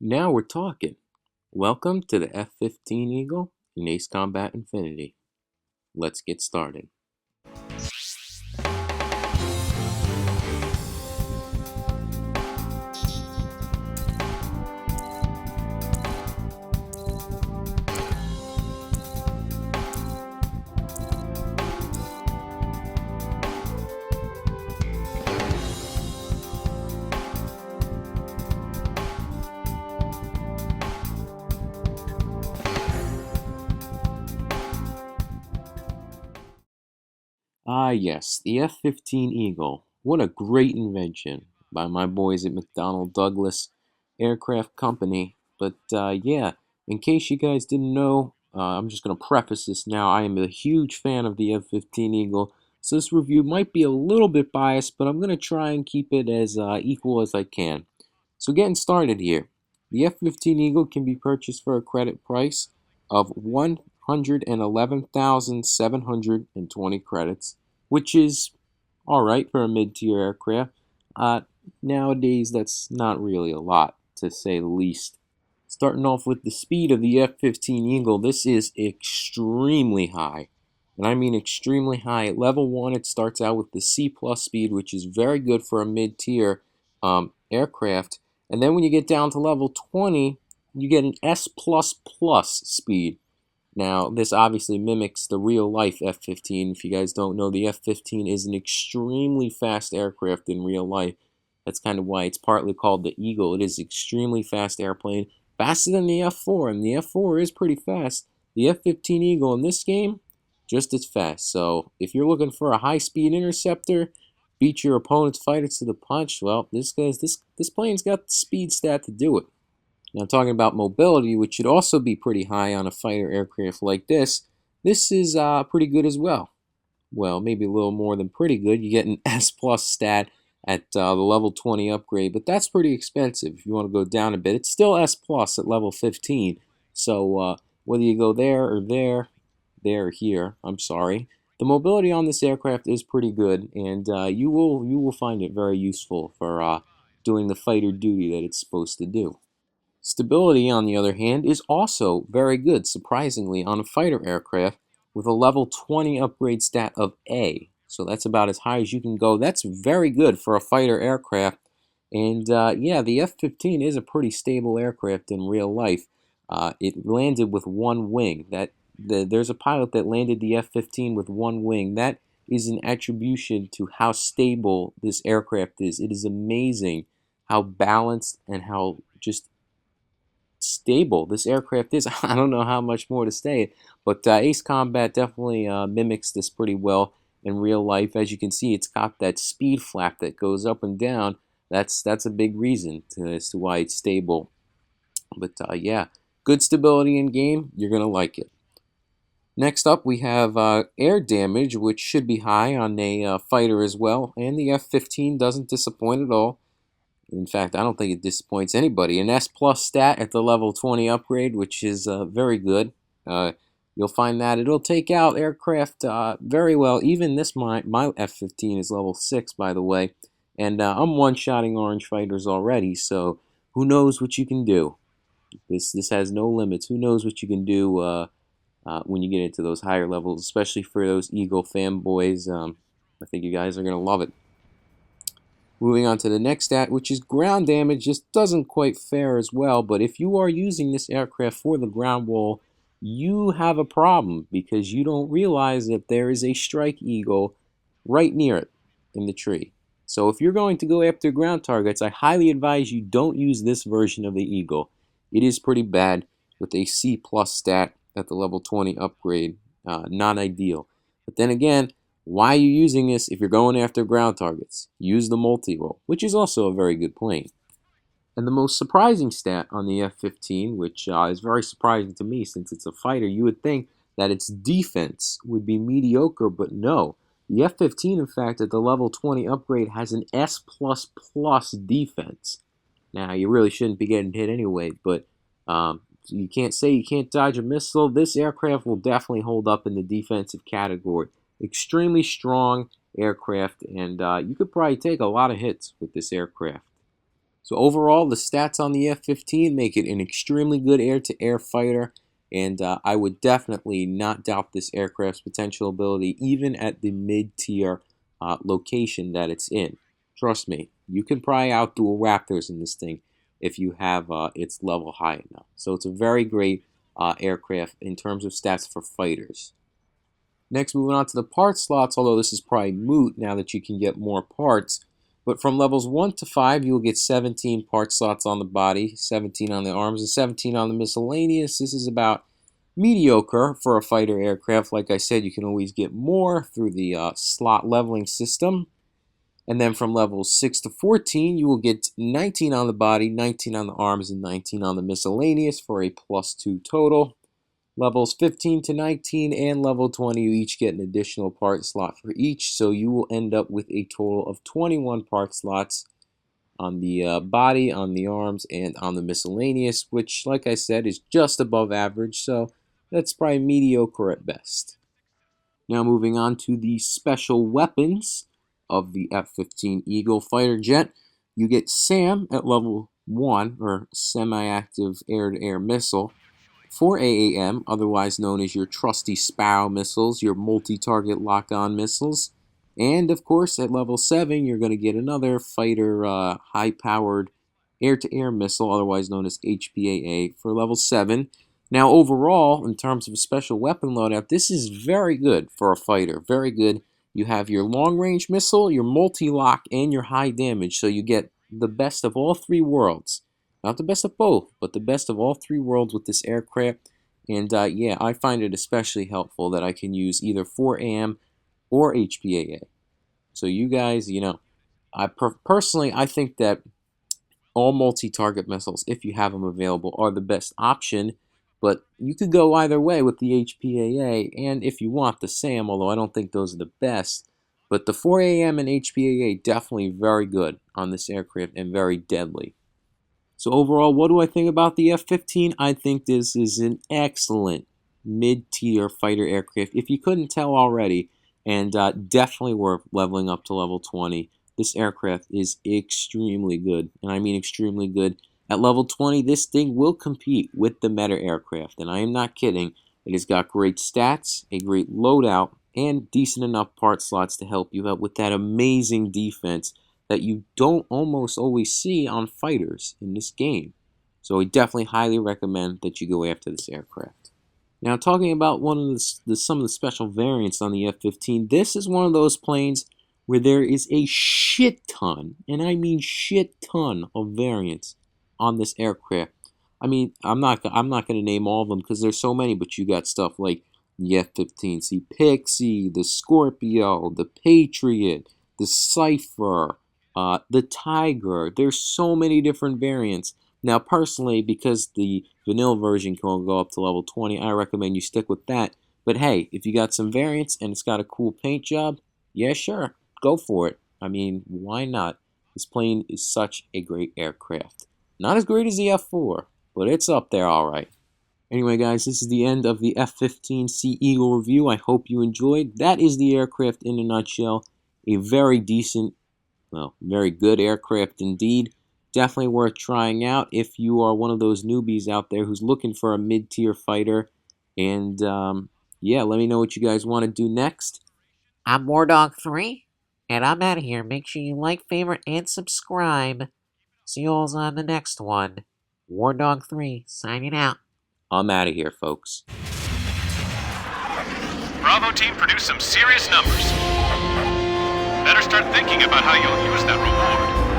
Now we're talking. Welcome to the F-15 Eagle in Ace Combat Infinity. Let's get started. Yes, the F-15 Eagle. What a great invention by my boys at McDonnell Douglas Aircraft Company. But yeah, in case you guys didn't know, I'm just going to preface this now. I am a huge fan of the F-15 Eagle, so this review might be a little bit biased, but I'm going to try and keep it as equal as I can. So getting started here, the F-15 Eagle can be purchased for a credit price of 111,720 credits, which is all right for a mid-tier aircraft. Uh, Nowadays, that's not really a lot, to say the least. Starting off with the speed of the F-15 Eagle, this is extremely high. And I mean extremely high. At level 1, it starts out with the C plus speed, which is very good for a mid-tier aircraft. And then when you get down to level 20, you get an S plus plus speed. Now, this obviously mimics the real-life F-15. If you guys don't know, the F-15 is an extremely fast aircraft in real life. That's kind of why it's partly called the Eagle. It is an extremely fast airplane, faster than the F-4, and the F-4 is pretty fast. The F-15 Eagle in this game, just as fast. So if you're looking for a high-speed interceptor, beat your opponent's fighters to the punch, well, this plane's got the speed stat to do it. Now, talking about mobility, which should also be pretty high on a fighter aircraft like this is pretty good as well. Well, maybe a little more than pretty good. You get an S plus stat at the level 20 upgrade, but that's pretty expensive. If you want to go down a bit, it's still S plus at level 15. So whether you go there or there or here, I'm sorry, the mobility on this aircraft is pretty good, and you will find it very useful for doing the fighter duty that it's supposed to do. Stability, on the other hand, is also very good, surprisingly, on a fighter aircraft with a level 20 upgrade stat of A. So that's about as high as you can go. That's very good for a fighter aircraft. And yeah, the F-15 is a pretty stable aircraft in real life. It landed with one wing. There's a pilot that landed the F-15 with one wing. That is an attribution to how stable this aircraft is. It is amazing how balanced and how just stable this aircraft is. I don't know how much more to say, but Ace Combat definitely mimics this pretty well in real life. As you can see, it's got that speed flap that goes up and down. That's a big reason as to why it's stable. But yeah, good stability in game. You're gonna like it. Next up, we have air damage, which should be high on a fighter as well, and the F-15 doesn't disappoint at all. In fact, I don't think it disappoints anybody. An S plus stat at the level 20 upgrade, which is very good. You'll find that it'll take out aircraft very well. Even this, my F-15 is level 6, by the way. And I'm one-shotting orange fighters already, so who knows what you can do. This has no limits. Who knows what you can do when you get into those higher levels, especially for those Eagle fanboys. I think you guys are going to love it. Moving on to the next stat, which is ground damage. Just doesn't quite fare as well, but if you are using this aircraft for the ground wall, you have a problem because you don't realize that there is a Strike Eagle right near it in the tree. So if you're going to go after ground targets, I highly advise you don't use this version of the Eagle. It is pretty bad with a C plus stat at the level 20 upgrade. Not ideal. But then again, why are you using this if you're going after ground targets? Use the multi-roll, which is also a very good plane. And the most surprising stat on the F-15, which is very surprising to me since it's a fighter, you would think that its defense would be mediocre, but no. The F-15, in fact, at the level 20 upgrade has an S++ defense. Now, you really shouldn't be getting hit anyway, but you can't say you can't dodge a missile. This aircraft will definitely hold up in the defensive category. Extremely strong aircraft, and you could probably take a lot of hits with this aircraft. So overall, the stats on the F-15 make it an extremely good air-to-air fighter, and I would definitely not doubt this aircraft's potential ability, even at the mid-tier location that it's in. Trust me, you can probably outduel Raptors in this thing if you have its level high enough. So it's a very great aircraft in terms of stats for fighters. Next, moving on to the parts slots, although this is probably moot now that you can get more parts. But from levels 1 to 5, you will get 17 part slots on the body, 17 on the arms, and 17 on the miscellaneous. This is about mediocre for a fighter aircraft. Like I said, you can always get more through the slot leveling system. And then from levels 6 to 14, you will get 19 on the body, 19 on the arms, and 19 on the miscellaneous for a +2 total. Levels 15 to 19 and level 20, you each get an additional part slot for each, so you will end up with a total of 21 part slots on the body, on the arms, and on the miscellaneous, which, like I said, is just above average, so that's probably mediocre at best. Now moving on to the special weapons of the F-15 Eagle fighter jet. You get SAM at level 1, or Semi-Active Air-to-Air Missile, 4 AAM, otherwise known as your trusty Sparrow missiles, your multi-target lock-on missiles. And, of course, at level 7, you're going to get another fighter high-powered air-to-air missile, otherwise known as HPAA, for level 7. Now, overall, in terms of a special weapon loadout, this is very good for a fighter. Very good. You have your long-range missile, your multi-lock, and your high damage, so you get the best of all three worlds. Not the best of both, but the best of all three worlds with this aircraft. And yeah, I find it especially helpful that I can use either 4AM or HPAA. So you guys, personally, I think that all multi-target missiles, if you have them available, are the best option. But you could go either way with the HPAA, and if you want the SAM, although I don't think those are the best. But the 4AM and HPAA definitely very good on this aircraft and very deadly. So overall, what do I think about the F-15? I think this is an excellent mid-tier fighter aircraft, if you couldn't tell already, and definitely worth leveling up to level 20. This aircraft is extremely good, and I mean extremely good. At level 20, this thing will compete with the meta aircraft, and I am not kidding. It has got great stats, a great loadout, and decent enough part slots to help you out with that amazing defense that you don't almost always see on fighters in this game. So I definitely highly recommend that you go after this aircraft. Now, talking about one of some of the special variants on the F-15, this is one of those planes where there is a shit ton, and I mean shit ton, of variants on this aircraft. I mean, I'm not going to name all of them because there's so many, but you got stuff like the F-15C Pixie, the Scorpio, the Patriot, the Cypher, the Tiger. There's so many different variants. Now, personally, because the vanilla version can go up to level 20, I recommend you stick with that. But hey, if you got some variants and it's got a cool paint job, yeah, sure, go for it. I mean, why not? This plane is such a great aircraft. Not as great as the F4, but it's up there all right. Anyway, guys, this is the end of the F-15C Eagle review. I hope you enjoyed. That is the aircraft in a nutshell. A very decent, well, very good aircraft indeed. Definitely worth trying out if you are one of those newbies out there who's looking for a mid-tier fighter. And yeah, let me know what you guys want to do next. I'm Wardog3, and I'm out of here. Make sure you like, favorite, and subscribe. See you all on the next one. Wardog3, signing out. I'm out of here, folks. Bravo team produced some serious numbers. Better start thinking about how you'll use that reward.